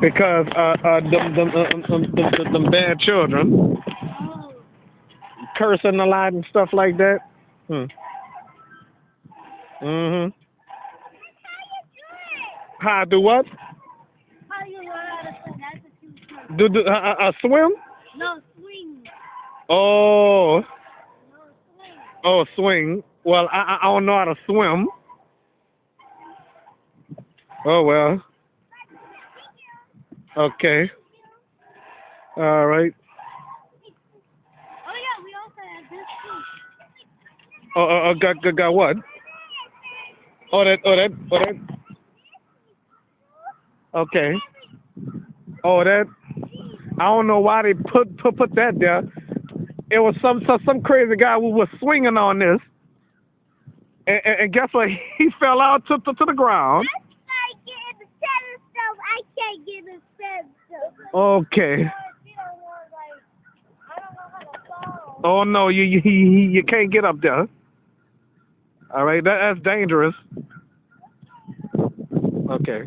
because them bad children cursing a lot and stuff like that. Hmm. Mhm. How I do what? How you learn how to swim? That's what you swim. Swim? No, swing. Oh, No, swing. oh, swing. Well, I don't know how to swim. Oh well. Okay. All right. Oh, yeah, we also have this too. Got what? Oh that. Okay. Oh that. I don't know why they put that there. It was some crazy guy who was swinging on this, and guess what? He fell out to the ground. I get the seven stuff. I can't get the seven stuff. Okay. I don't know how to fall. Oh no, you can't get up there. All right, that's dangerous. Okay.